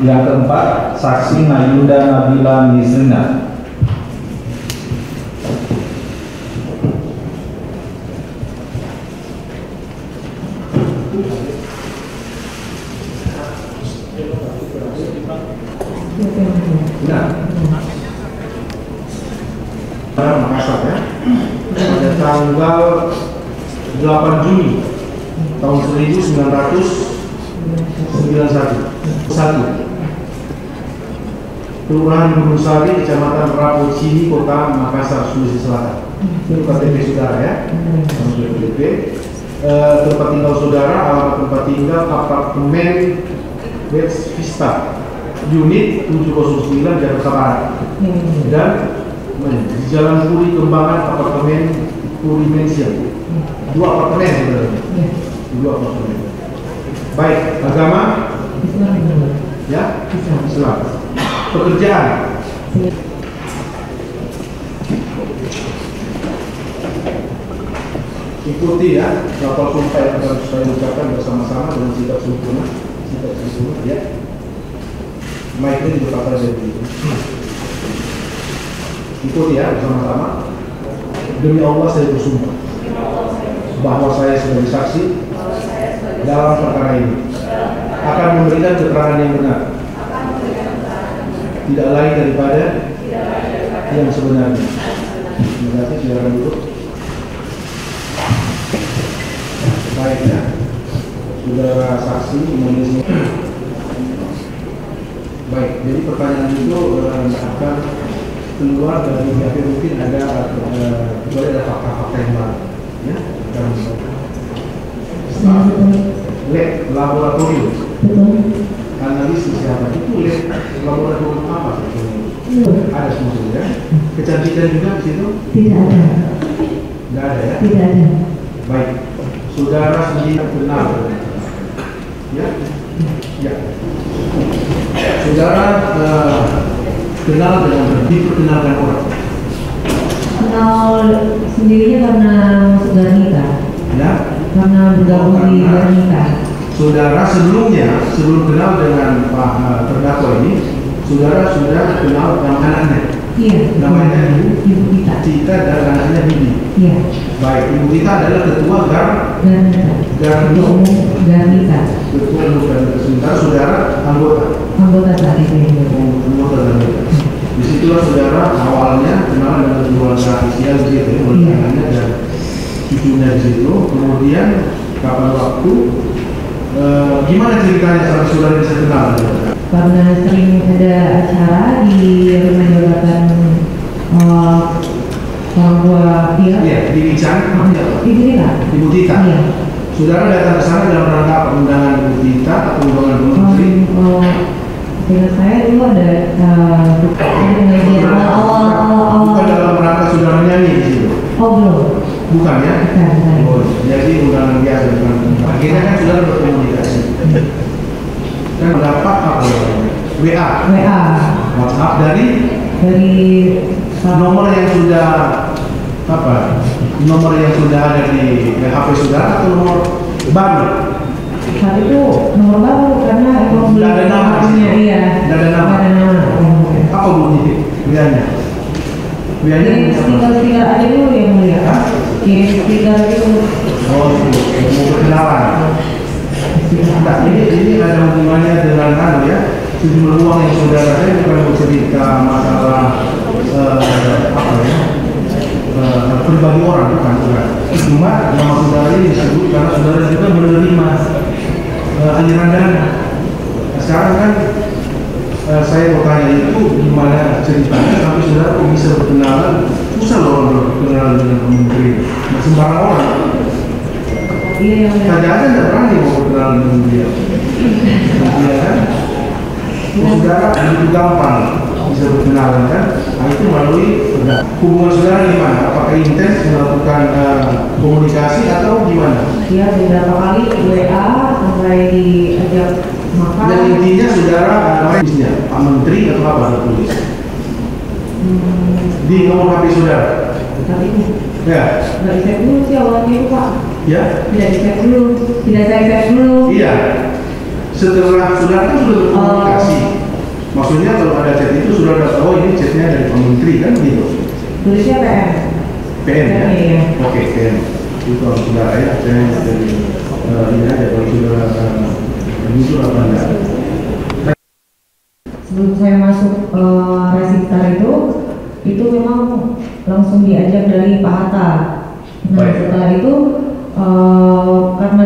Yang keempat, saksi Nayunda Nabila Nizrina. Makassar ya, pada tanggal 8 Juni tahun 1991. Kelurahan Gunung Sari, Kecamatan Rapocini, Kota Makassar, Sulawesi Selatan. Itu KTP saudara ya, KTP. Tempat tinggal saudara, alamat tempat tinggal apartemen West Vista, unit 709 Jakarta Barat. Dan di Jalan Puri Kembangan, apartemen Puri Mansion. Dua apartemen sebenarnya. Dua apartemen. Baik, agama? Ya, Islam. Pekerjaan? Ikuti ya, lapor sumpah yang akan saya ucapkan bersama-sama dengan sikap sempurna. Sikap sempurna ya. Mic ini juga pakai dari itu. Ikuti ya bersama-sama. Demi Allah saya bersumpah bahwa saya sebagai saksi dalam perkara ini akan memberikan keterangan yang benar, tidak lain daripada yang sebenarnya. Terima kasih, silakan duduk. Baik ya, saudara saksi menulis. Baik, jadi pertanyaan itu akan keluar dari mungkin ada kecuali ada fakta-fakta yang baru ya. Lab laboratorium analisis kesehatan itu laboratorium apa sebetulnya? Ada semua ya. Kecantikan juga di situ? Tidak ada. Tidak ada ya? Tidak ada. Baik, saudara sendiri kenal ya? Ya. Saudara kenal dengan diperkenalkan orang? Kenal sendirinya karena sudah nikah. Ya? Karena bergabung di nikah. Saudara sebelum kenal dengan Pak terdakwa ini, saudara sudah kenal dengan anaknya. Iya. Namanya Ibu Tita. Tita dan anaknya Bibi. Iya. Baik, Ibu Tita adalah ketua Garnita. Ketua Umum Garnita. Sementara saudara anggota saat itu. Anggota Garnita. Disitulah saudara awalnya kenal dengan keluarga Isial gitu ya, anaknya dan cucunya di situ. Kemudian kapan waktu gimana ceritanya sampai saudara bisa kenal? Karena sering ada acara di rumah jabatan orang tua dia. Iya, di Ican. Ibu Tita. Ibu Tita. Iya. Saudara datang ke sana dalam rangka undangan Ibu Tita atau undangan Bu Menteri? Dengan saya dulu ada awal. Bukan dalam rangka saudara menyanyi di situ. Oh belum. Bukan ya? Bukan. Oh, jadi undangan biasa bukan. Akhirnya kan saudara berkomunikasi. Dan mendapat apa? WA. WhatsApp dari nomor yang sudah nomor yang sudah ada di HP saudara atau nomor baru? Saat itu nomor baru karena belum ada nama. Iya. Tidak ada nama. Apa bunyi WA-nya? Kirim stiker aja dulu yang mulia. Kirim stiker itu. Oh, mau berkenalan. Nah, ini ada hubungannya dengan ya, sejumlah uang yang saudara saya bukan bercerita masalah pribadi orang bukan. Cuma nama saudara ini disebut karena saudara juga menerima aliran dana. Sekarang kan saya mau tanya itu gimana ceritanya sampai saudara kok bisa berkenalan? Susah loh orang berkenalan dengan menteri. Nah, sembarang orang. Iya. Saja aja tidak berani mau berkenalan dengan dia. Iya kan? Saudara begitu gampang bisa berkenalan kan? Nah itu melalui hubungan saudara gimana? Apakah intens melakukan komunikasi atau gimana? Iya, beberapa kali WA sampai diajak makan. Dan intinya saudara namanya Pak Menteri atau apa ada tulis? Di nomor HP saudara? Tapi Ya. nggak dicek dulu sih awalnya itu Pak. Ya? Tidak dicek dulu. Tidak saya cek dulu. Iya. Setelah saudara kan sudah berkomunikasi. Maksudnya kalau ada chat itu sudah ada tahu ini chatnya dari Pak Menteri kan gitu. Tulisnya PM. PM ya? Iya. Oke, PM. Itu kalau saudara ya, saya dari ini aja kalau saudara menyusul apa enggak. Sebelum saya masuk Resiktar itu memang langsung diajak dari Pak Hatta. Nah Baik. setelah itu karena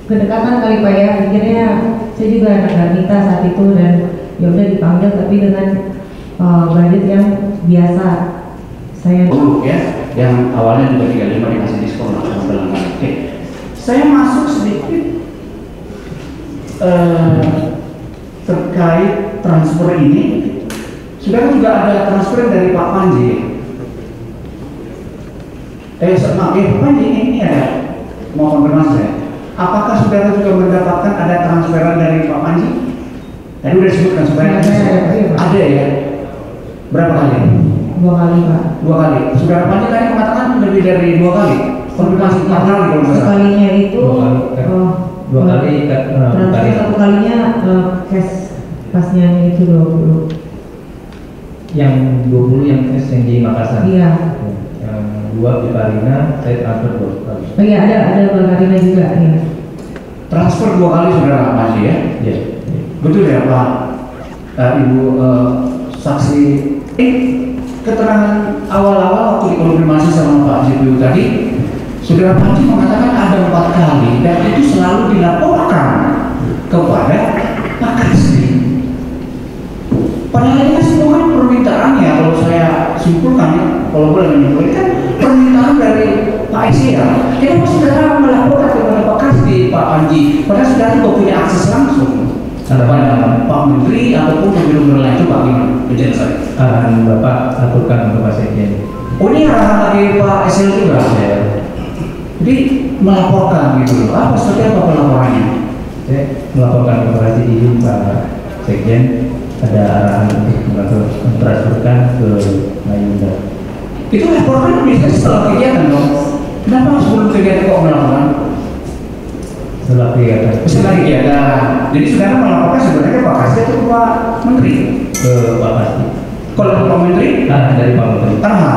kedekatan kali Pak ya, akhirnya saya juga anak minta saat itu dan ya udah dipanggil tapi dengan budget yang biasa. Saya ya, yang awalnya juga 35 dikasih diskon lah sama pelanggan. Oke, saya masuk sedikit terkait transfer ini. Sudah juga ada transfer dari Pak Panji. Pak Panji ini ada mau konfirmasi ya. Apakah saudara juga mendapatkan ada transferan dari Pak Panji? Tadi udah disebutkan sebenarnya ada ya. Berapa kali? 2 kali Pak. 2 kali. Saudara Panji tadi mengatakan lebih dari 2 kali. Konfirmasi 4 kali kalau nggak salah. Sekalinya itu 2 kali transfer satu kalinya cash pasnya itu 20. Yang 20 yang cash yang di Makassar. Iya. Yang 2 di Parina saya transfer 2 kali. Oh iya ada Bakarina juga ya. Transfer 2 kali saudara Panji ya? Iya. Betul ya Pak Ibu saksi. Keterangan awal-awal waktu dikonfirmasi sama Pak Jibril tadi, saudara Panji mengatakan ada 4 kali dan itu selalu dilaporkan kepada Pak Kasdi. Padahal ini kan semua kan permintaan ya, kalau saya simpulkan ya, kalau boleh menyimpulkan kan permintaan dari Pak Isya. Kenapa saudara melaporkan kepada Pak Kasdi, Pak Panji? Padahal saudara tidak punya akses langsung kepada Pak Menteri ataupun pemilu lain. Coba gimana penjelasan? Arahan Bapak aturkan untuk Pak Sekjen. Oh ini arahan dari Pak SL juga ya. Jadi melaporkan gitu loh. Apa seperti apa pelaporannya? Saya melaporkan operasi izin Pak Sekjen, ada arahan untuk mentransferkan ke Mayunda. Itu laporkan bisa setelah kegiatan dong. Kenapa sebelum kegiatan kok melaporkan? Setelah kegiatan Setelah kegiatan. Jadi saudara melaporkan sebenarnya Pak Kasdi atau Pak Menteri? ke Pak Pasti. Kalau Pak Menteri? Dari Pak Menteri.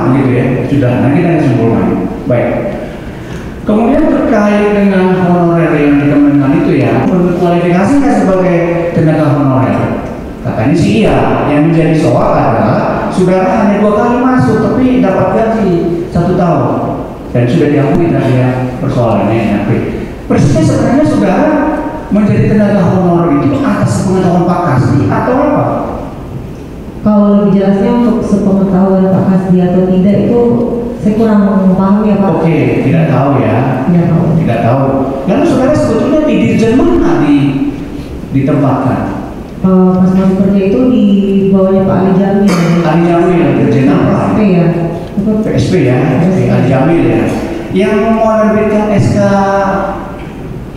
Begitu ya. Sudah, nanti kita simpulkan. Baik. Kemudian terkait dengan honorer yang dikemenkan itu ya, kualifikasi nggak sebagai tenaga honorer? Katanya sih iya. Yang menjadi soal adalah saudara hanya 2 kali masuk, tapi dapat gaji 1 tahun dan sudah diakui tadi ya persoalannya ya. Persisnya sebenarnya saudara menjadi tenaga honorer itu atas pengetahuan Pak Kasdi atau apa? Kalau lebih jelasnya untuk sepengetahuan Pak Kasdi atau tidak itu saya kurang paham ya Pak. Oke, tidak tahu ya. Tidak tahu. Tidak tahu. Lalu saudara sebetulnya di Dirjen mana ditempatkan? Pas masuk kerja itu di bawahnya Pak Ali Jamil. Ali Jamil, Dirjen apa? PSP ya. PSP ya, Ali Jamil ya. Yang menerbitkan SK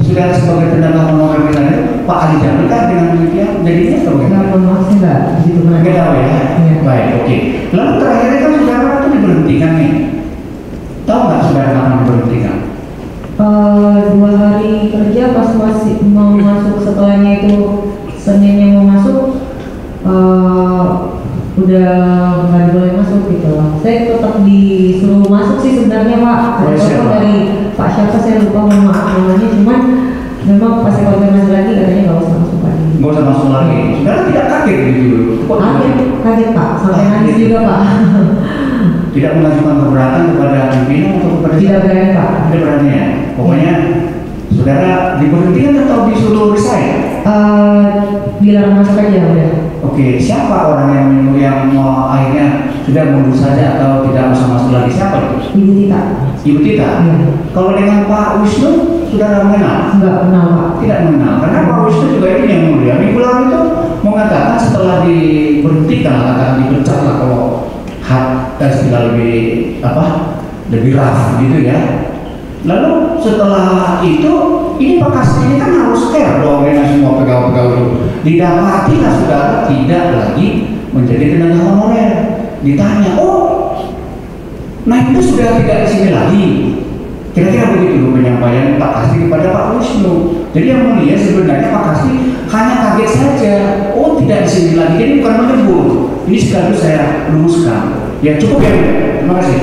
saudara sebagai tenaga honorer misalnya Pak Ali Jamil kan dengan demikian jadinya atau Enggak, maaf saya enggak begitu Nggak banyak. tahu ya? Iya. Baik, oke. Lalu terakhirnya kan saudara itu diberhentikan nih. Tahu nggak saudara kapan diberhentikan? 2 hari kerja pas masih mau masuk setelahnya itu Seninnya mau masuk udah nggak boleh masuk gitu loh. Saya tetap disuruh masuk sih sebenarnya Pak. Ada telepon dari Pak siapa saya lupa, mohon maaf namanya, cuman memang pas saya konfirmasi lagi katanya nggak usah masuk lagi. Nggak usah masuk lagi. Saudara tidak kaget gitu? Kaget Pak, sampai nangis juga Pak. Tidak mengajukan keberatan kepada pimpinan atau kepada Tidak berani Pak. Tidak berani ya. Pokoknya saudara diberhentikan atau disuruh resign? Dilarang masuk aja udah. Oke, siapa orang yang mau akhirnya sudah mundur saja atau tidak usah masuk lagi, siapa itu? Ibu Tita. Ibu Tita. Iya. Kalau dengan Pak Wisnu sudah mengenal? Enggak kenal Pak. Tidak mengenal, karena Pak Wisnu juga ini yang mulia. Minggu lalu itu mengatakan setelah diberhentikan, katakan dipecat lah kalau hak istilah lebih lebih rough gitu ya. Lalu setelah itu ini Pak Kasdi ini kan harus care dong dengan semua pegawai-pegawai itu. Didapati lah saudara tidak lagi menjadi tenaga honorer. Ditanya, nah itu sudah tidak di sini lagi. Kira-kira begitu penyampaian Pak Kasdi kepada Pak Wisnu. Jadi yang mulia sebenarnya Pak Kasdi hanya kaget saja. Oh, tidak di sini lagi. Jadi bukan menegur. Ini sekaligus saya luruskan. Ya cukup ya. Terima kasih.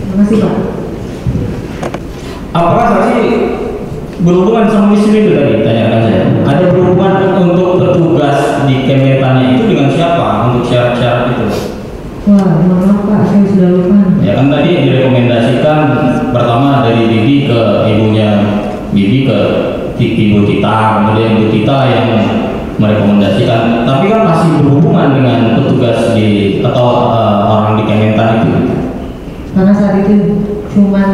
Terima kasih Pak. Apakah saksi berhubungan sama istri itu tadi? Tanyakan saya. Ada berhubungan untuk petugas di Kementannya itu dengan siapa untuk syarat-syarat itu? Wah, maaf Pak, saya sudah lupa. Ya kan tadi yang direkomendasikan pertama dari Bibi ke ibunya Bibi ke Ibu Tita, kemudian Ibu Tita yang merekomendasikan. Tapi kan masih berhubungan dengan petugas di atau orang di Kementan itu. Karena saat itu cuman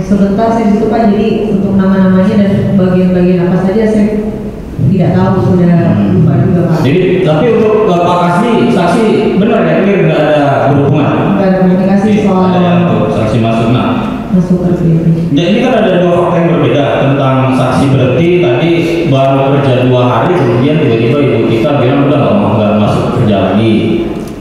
sebentar saya di situ Pak, jadi untuk nama-namanya dan bagian-bagian apa saja saya tidak tahu, sudah lupa juga Pak. Jadi tapi untuk Pak Kasdi saksi benar ya, ini nggak ada berhubungan. Nggak ada komunikasi soal Untuk saksi masuk. Nah, masuk ke TV. ya ini kan ada dua fakta yang berbeda tentang saksi berhenti tadi baru kerja 2 hari kemudian tiba-tiba Ibu Tita bilang udah nggak masuk kerja lagi.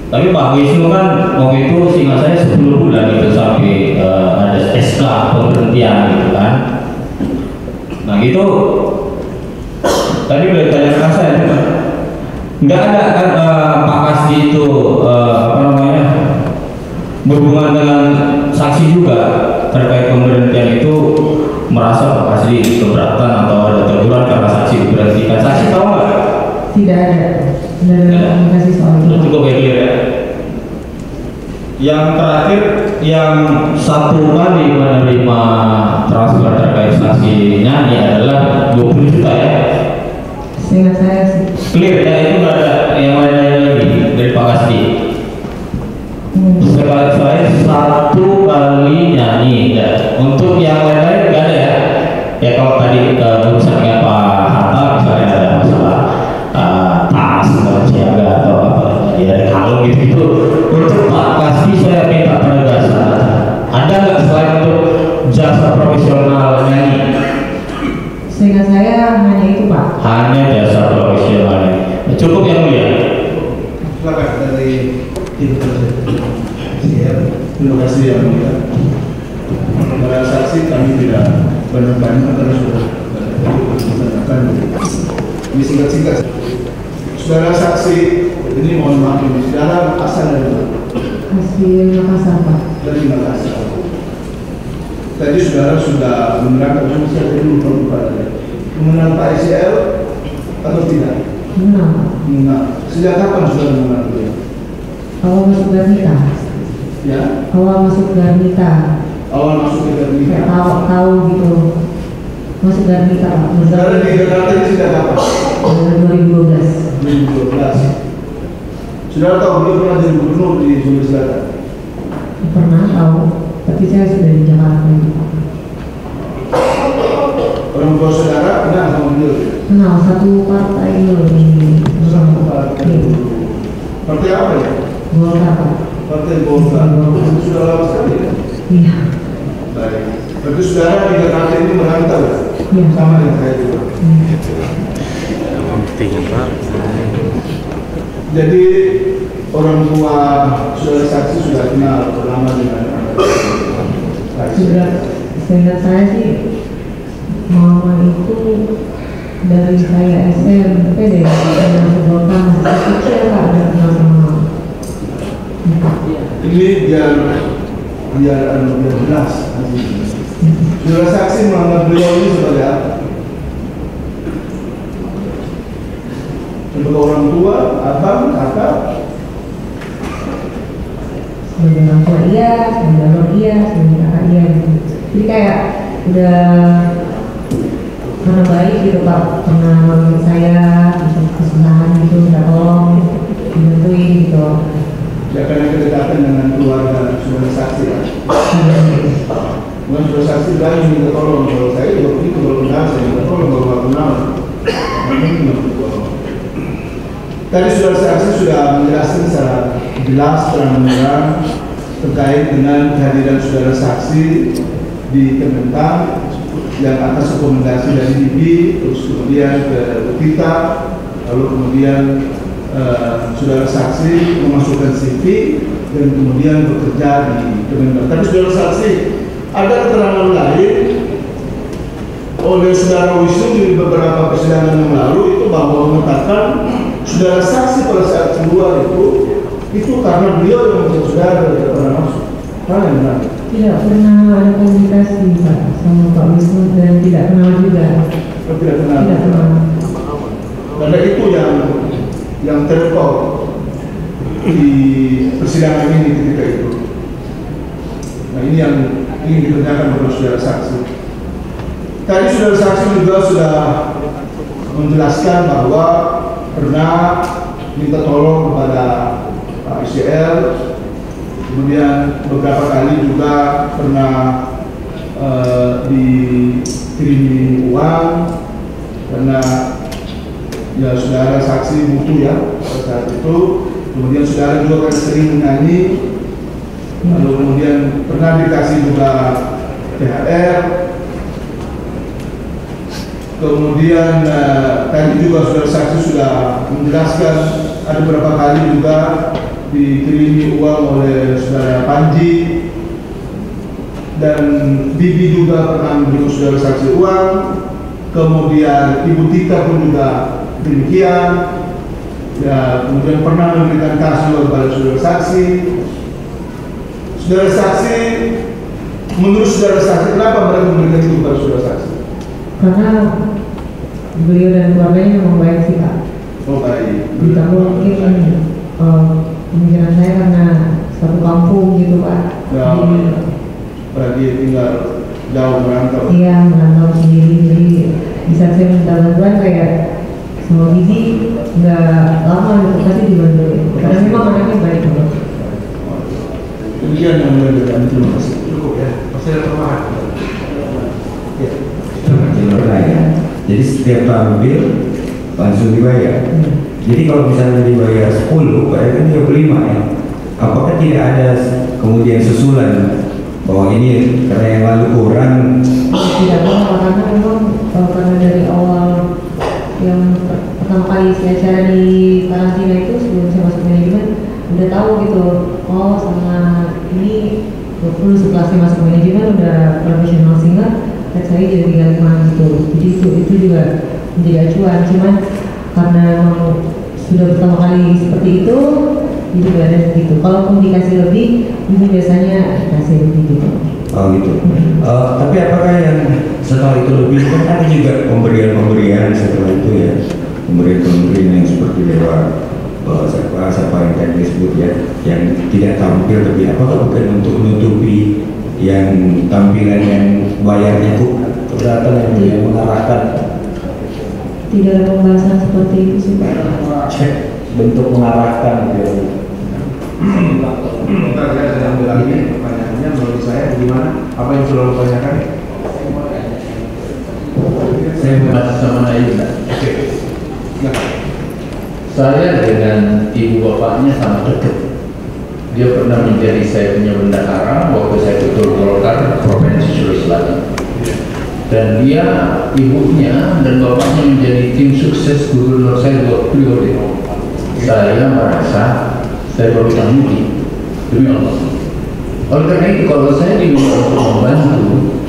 Tapi Pak Wisnu kan waktu itu seingat saya 10 bulan itu sampai ada SK pemberhentian gitu kan. Nah gitu. Tadi udah ditanyakan saya juga. Nggak ada kan Pak Kasdi itu apa namanya berhubungan dengan saksi juga terkait pemberhentian itu, merasa Pak Kasdi keberatan atau ada teguran karena saksi diberhentikan. Saksi tahu nggak? Tidak ada komunikasi soal itu. Cukup clear ya. Yang terakhir, yang 1 kali menerima transfer terkait saksi nyanyi adalah 20 juta ya. Seingat saya sih. Clear ya, itu nggak ada yang lain lagi dari Pak Kasdi. Selain 1 kali nyanyi ya. Untuk yang lain-lain nggak ada ya. Ya kalau tadi urusan dengan Pak Hatta misalnya ada masalah tas siaga atau apa ya kalau gitu untuk Pak Kasdi saya minta penegasan. Ada nggak selain untuk jasa profesional nyanyi? Seingat saya hanya itu Pak. Hanya jasa profesional nyanyi. Cukup yang mulia. Silakan dari tim terima kasih yang mulia. Para saksi kami tidak banyak-banyak karena sudah disampaikan. Ini singkat-singkat. Saudara saksi, ini mohon maaf ini saudara asal dari mana? Hasil Makassar Pak. Dari Makassar. Tadi saudara sudah menerangkan cuma saya dulu mengenal Pak ICL atau tidak? Mengenal Pak. Mengenal. Sejak kapan saudara mengenal beliau? Awal masuk Garnita. Ya? Awal masuk Garnita. Awal masuk ke Garnita. Tahu gitu. Masuk Garnita Pak. Saudara di Jakarta ini sejak kapan? 2012. 2012. Saudara tahu beliau pernah jadi gubernur di Sulawesi Selatan? Pernah tahu, tapi saya sudah di Jakarta. Orang tua saudara kenal sama beliau? Kenal satu partai dulu di Satu partai. Partai apa ya? Golkar Pak. Partai Golkar. Sudah lama sekali ya? Iya. Baik. Berarti saudara di Jakarta ini merantau ya? Iya. Sama dengan saya juga. Jadi orang tua saudara saksi sudah kenal lama dengan Sudah, seingat saya sih mama itu dari saya SMP deh, masuk Golkar masih kecil Pak, ada kenal sama. ini biar jelas. Saudara saksi menganggap beliau ini sebagai apa? Sebagai orang tua, abang, kakak? Sebagai orang tua iya, sebagai abang iya, sebagai kakak iya gitu. Jadi kayak udah karena baik gitu Pak, pernah nolongin saya gitu, kesusahan gitu, udah tolong, dibantuin gitu. Ya karena kedekatan dengan keluarga saudara saksi ya. Bukan saudara saksi bilang minta tolong, kalau saya juga begitu, kalau kenal saya minta tolong, kalau nggak kenal tadi saudara saksi sudah menjelaskan secara jelas terang-terang terkait dengan kehadiran saudara saksi di Kementan yang atas rekomendasi dari IBI, terus kemudian ke kita, lalu kemudian saudara saksi memasukkan CV dan kemudian bekerja di Kementan. Tapi saudara saksi ada keterangan lain oleh saudara Wisnu di beberapa persidangan yang lalu itu bahwa mengatakan saudara saksi pada saat keluar itu karena beliau yang menjadi saudara tidak pernah masuk. Mana yang benar? Tidak pernah ada komunikasi Pak sama Pak Wisnu dan tidak kenal juga. Tidak kenal. Tidak kenal. Karena itu yang terkau di persidangan ini ketika itu. Nah ini yang ingin ditanyakan oleh saudara saksi. Tadi saudara saksi juga sudah menjelaskan bahwa pernah minta tolong kepada Pak ICL, kemudian beberapa kali juga pernah dikirimi uang karena ya saudara saksi butuh ya pada saat itu. Kemudian saudara juga kan sering menyanyi, lalu kemudian pernah dikasih juga THR. Kemudian tadi juga saudara saksi sudah menjelaskan ada beberapa kali juga dikirimi uang oleh saudara Panji dan Bibi juga pernah memberi saudara saksi uang. Kemudian Ibu Tika pun juga demikian. Ya, kemudian pernah memberikan kas juga kepada saudara saksi. Saudara saksi, menurut saudara saksi kenapa mereka memberikan itu kepada saudara saksi? Karena beliau dan keluarganya memang baik sih Pak. Oh baik. Ditambah mungkin pemikiran saya karena satu kampung gitu Pak. Ya, berarti tinggal jauh merantau. Iya, merantau sendiri, jadi bisa saya minta bantuan kayak sama Bibi nggak lama gitu pasti dibantuin. Karena memang anaknya baik banget. Demikian yang mulia dan terima kasih. Cukup ya. Masih ada tambahan? Ya. Pernah ya. Jadi setiap tampil langsung dibayar. Jadi kalau misalnya dibayar 10, bayar kan 35 ya. Apakah tidak ada kemudian susulan bahwa ini karena yang lalu kurang? Tidak pernah karena memang karena dari awal yang pertama kali saya acara di karantina itu sebelum saya masuk manajemen udah tahu gitu. Oh sama ini 20 setelah saya masuk manajemen udah profesional singer. Saya jadi 35 gitu, jadi itu juga menjadi acuan. Cuman karena memang sudah pertama kali seperti itu, jadi gak ada segitu. Kalaupun dikasih lebih, ini biasanya dikasih lebih gitu. Oh gitu. Tapi apakah yang setelah itu lebih kan ada juga pemberian setelah itu ya, pemberian yang seperti lewat siapa yang tadi disebut ya, yang tidak tampil tapi apakah bukan untuk menutupi yang tampilan yang bayarnya itu keberatan yang mengarahkan Tidak ada pembahasan seperti itu sih Pak. cek bentuk mengarahkan gitu. Bentar saya sedang lagi pertanyaannya menurut saya bagaimana? Apa yang sudah ditanyakan? Saya membahas sama Naila. Oke. Nah, Saya dengan ibu bapaknya sangat dekat. Dia pernah menjadi saya punya bendahara waktu saya ketua Golkar Provinsi Sulawesi Selatan. Dan dia, ibunya dan bapaknya menjadi tim sukses gubernur saya 2 periode. Saya merasa saya berhutang budi demi Allah. Oleh karena itu kalau saya diminta untuk membantu,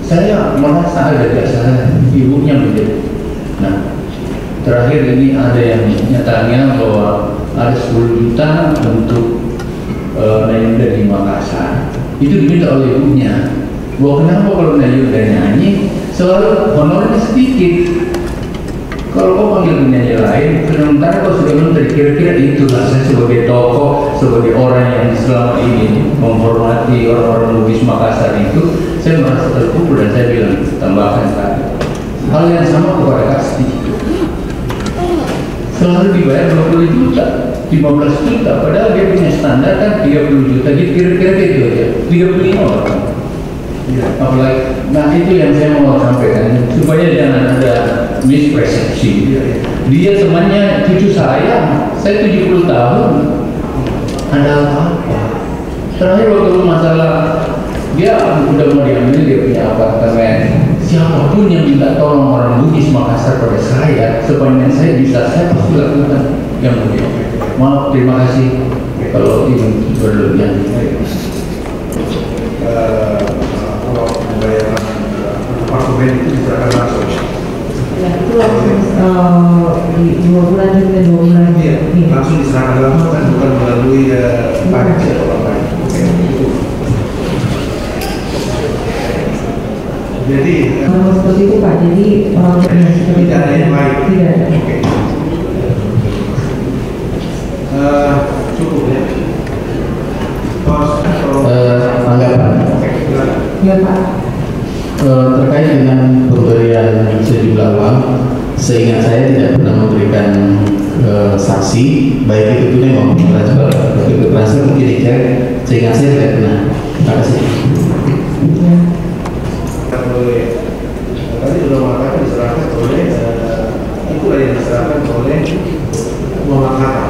saya merasa ada dasar ibunya menjadi. Nah, terakhir ini ada yang nyatanya bahwa ada 10 juta untuk Nayunda di Makassar. Itu diminta oleh ibunya. Bahwa kenapa kalau Nayunda nyanyi selalu honornya sedikit. Kalau kau panggil penyanyi lain, sementara kau sudah menteri, kira-kira itulah saya sebagai tokoh, sebagai orang yang selama ini menghormati orang-orang Bugis Makassar itu, saya merasa terpukul dan saya bilang tambahkan tadi. Hal yang sama kepada Kasti. Selalu dibayar 20 juta, 15 juta, padahal dia punya standar kan 30 juta, jadi kira-kira gitu aja, 35 orang. Ya, apalagi, nah itu yang saya mau sampaikan supaya jangan ada mispersepsi. Dia temannya cucu saya 70 tahun, ada apa-apa. Terakhir waktu masalah dia udah mau diambil, dia punya apartemen. Siapapun yang minta tolong orang Bugis Makassar pada saya, sepanjang saya bisa, saya pasti lakukan yang begitu. Maaf, terima kasih kalau ini berlebihan. kalau pembayaran apartemen itu diserahkan langsung. Ya, itu langsung di 2 bulan juga 2 bulan. Iya, langsung diserahkan langsung kan, bukan melalui panci atau apa lain. Oke, itu. Jadi seperti itu Pak, jadi orang tidak ada yang lain. Tidak ada. Oke. Cukup ya. Tanggapan. Oke, silakan. Ya Pak. Terkait dengan pemberian sejumlah uang, seingat saya tidak pernah memberikan saksi, baik itu tunai maupun transfer. Untuk transfer mungkin dicek, seingat saya tidak pernah. Terima kasih. Ya. Oleh tadi sudah mengatakan diserahkan oleh itulah yang diserahkan oleh Muhammad Hatta.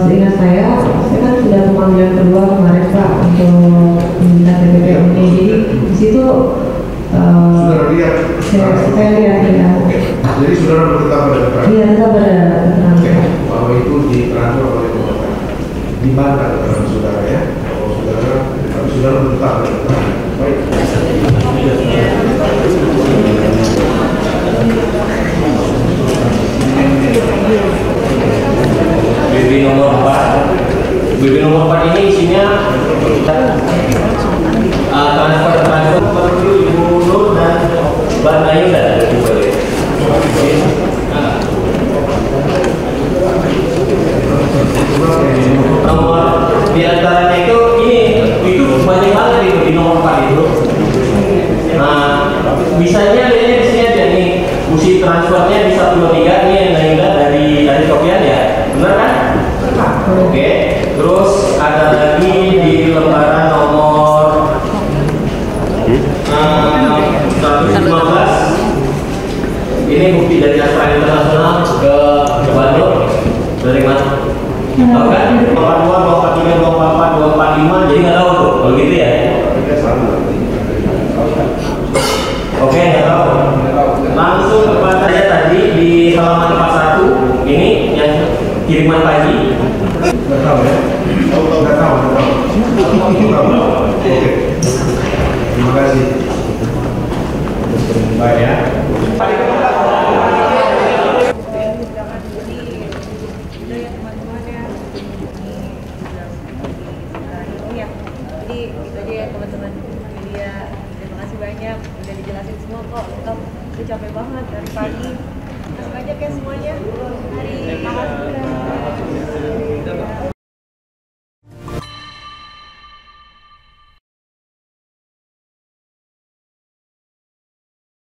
Seingat saya kan sudah pemanggilan kedua kemarin Pak untuk meminta TPP ini. Jadi di situ Saudara lihat? saya lihat ya. Oke. Jadi saudara bertetap pada keterangan. Iya, tetap ada keterangan. Oke. Bahwa itu ditransfer oleh Muhammad Hatta. Di mana keterangan saudara ya? Kalau saudara, tapi saudara bertetap pada keterangan. Baik. BB nomor 4. BB nomor 4 ini isinya transfer menuju Ibu Nur dan Mbak Nayunda. Nomor di antaranya itu banyak banget itu di nomor 4 itu. Nah, bisanya lihatnya di sini aja nih. Musi transfernya di 123 ini yang Nayunda dari Sofian ya. Benar kan? Oke. Terus ada lagi di lembaran nomor 115. Ini bukti dari Astra Internasional ke Bandung. Dari mana? Tahu kan? 22, 243, 244, 245. Jadi nggak tahu tuh. Kalau gitu ya. Oke, nggak tahu. Langsung kepada saya tadi di halaman 41. Ini yang kiriman pagi. Nggak tahu ya? Nggak tahu. Oke. Terima kasih. Baik ya. Jadi itu aja ya teman-teman media. Terima kasih banyak udah dijelasin semua kok. Lengkap. Udah capek banget dari pagi. Masuk aja kayak semuanya. Hari